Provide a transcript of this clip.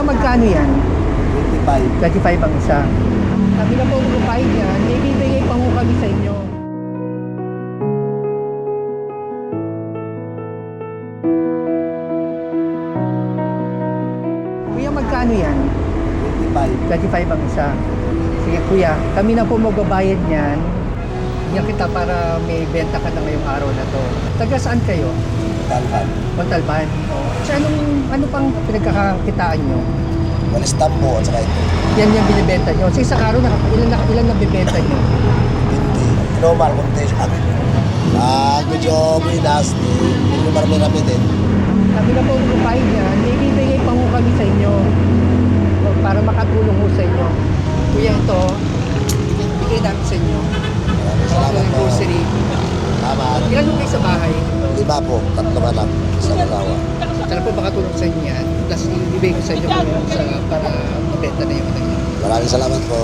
magkano yan? 25. 35 ang isa. Kami na po magpapahid yan, may bibigay pa ho kami sa inyo. Kuya, magkano yan? 25. 35 ang isa. Sige kuya, kami na po magbabayad niyan. Bigyan kita para may benta ka na ngayong araw na to. Taga saan kayo? Talban. Montalban. So ano pang pinagkakakitaan nyo? One stamp po at saka ito. Yan yung binibenta nyo. Sa isang araw, ilan na bibenta nyo? 20. Normal contation. Medyo binas. Medyo marami-rami din. Kami na po magpapahid niyan, may bibigay pa ho kami sa inyo. Para makatulong ho sa inyo. Kuya, ito, bigay namin sa inyo. Maraming salamat Yung po. grocery. Salamat. Ilan ho kayo sa bahay? 5 po. 3 anak. Isang asawa. Sana po makatulong sa inyo yan. Plus, ibibigay ko sa inyo para mabenta na yung ano nyo. Maraming salamat po.